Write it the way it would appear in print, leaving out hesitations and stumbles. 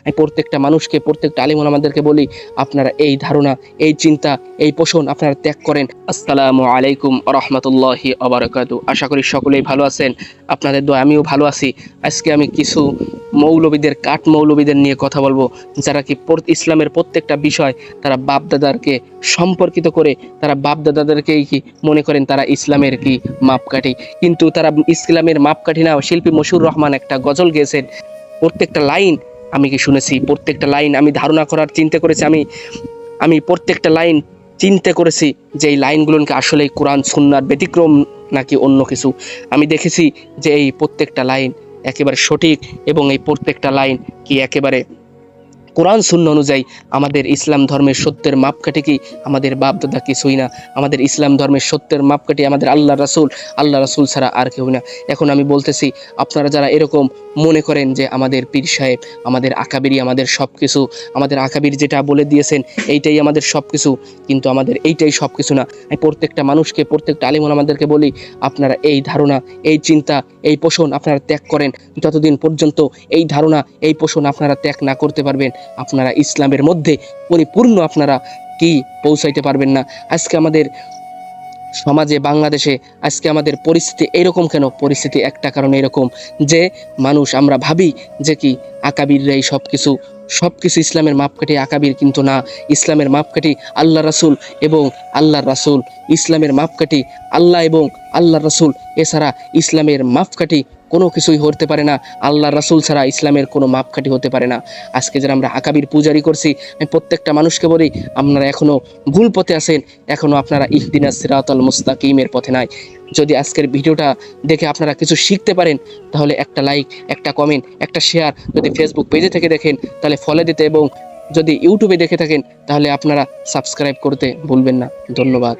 আমি প্রত্যেকটা মানুষকে, প্রত্যেকটা আলিম ওলামাদেরকে বলি, আপনারা এই ধারণা, এই চিন্তা, এই পোষণ আপনারা ত্যাগ করেন। আসসালামু আলাইকুম রহমতুল্লাহি আবরাকাতু। আশা করি সকলেই ভালো আছেন, আপনাদের দোয়া আমিও ভালো আছি। আজকে আমি কিছু মৌলবীদের, কাঠ মৌলবীদের নিয়ে কথা বলবো, যারা কি ইসলামের প্রত্যেকটা বিষয় তারা বাপদাদারকে সম্পর্কিত করে, তারা বাপদাদাদেরকেই কি মনে করেন তারা ইসলামের কি মাপকাঠি, কিন্তু তারা ইসলামের মাপকাঠি না। শিল্পী মশিউর রহমান একটা গজল গেয়েছেন, প্রত্যেকটা লাইন আমি কি শুনেছি, প্রত্যেকটা লাইন আমি ধারণা করার চিন্তা করেছি, আমি প্রত্যেকটা লাইন চিন্তা করেছি যে এই লাইনগুলোকে আসলে কোরআন সুন্নাহর ব্যতিক্রম নাকি অন্য কিছু। আমি দেখেছি যে এই প্রত্যেকটা লাইন একেবারে সঠিক, এবং এই প্রত্যেকটা লাইন কি একেবারে কোরআন সুন্নাহ অনুযায়ী। আমাদের ইসলাম ধর্মের সত্যের মাপকাঠি কি আমাদের বাপদাদা কিছুই না। আমাদের ইসলাম ধর্মের সত্যের মাপকাঠি আমাদের আল্লাহ রাসূল ছাড়া আর কেউ না। এখন আমি বলতেছি, আপনারা যারা এরকম মনে করেন যে আমাদের পীর সাহেব, আমাদের আকাবিরি আমাদের সব কিছু, আমাদের আকাবির যেটা বলে দিয়েছেন এইটাই আমাদের সব কিছু, কিন্তু আমাদের এইটাই সব কিছু না। আমি প্রত্যেকটা মানুষকে, প্রত্যেকটা আলিম ওলামাদেরকে বলি, আপনারা এই ধারণা, এই চিন্তা, এই পোষণ আপনারা ত্যাগ করেন। যতদিন পর্যন্ত এই ধারণা, এই পোষণ আপনারা ত্যাগ না করতে পারবেন, আপনারা ইসলামের মধ্যে পরিপূর্ণ আপনারা কি পৌঁছাইতে পারবেন না। আজকে আমাদের সমাজে, বাংলাদেশে আজকে আমাদের পরিস্থিতি এরকম কেন? পরিস্থিতি একটা কারণে এরকম যে মানুষ, আমরা ভাবি যে কি আকাবিররাই সব কিছু, ইসলামের মাপকাঠি আকাবির কিন্তু না। ইসলামের মাপকাঠি আল্লাহ রাসূল এবং আল্লাহর রাসূল। ইসলামের মাপকাঠি আল্লাহ এবং আল্লাহর রাসূল, এছাড়া ইসলামের মাপকাঠি কোনো কিছুই হতে পারে না। আল্লাহ রাসূল ছাড়া ইসলামের কোনো মাপকাঠি হতে পারে না। আজকে যারা আমরা আকাবির পূজারি করছি, আমি প্রত্যেকটা মানুষকে বলি, আপনারা এখনো ভুল পথে আছেন, এখনো আপনারা ইহদিনাস সিরাতাল মুস্তাকিমের পথে নাই। যদি আজকের ভিডিওটা দেখে আপনারা কিছু শিখতে পারেন, তাহলে একটা লাইক, একটা কমেন্ট, একটা শেয়ার, যদি ফেসবুক পেজে থেকে দেখেন তাহলে ফলো দিতে, এবং যদি ইউটিউবে দেখে থাকেন তাহলে আপনারা সাবস্ক্রাইব করতে ভুলবেন না। ধন্যবাদ।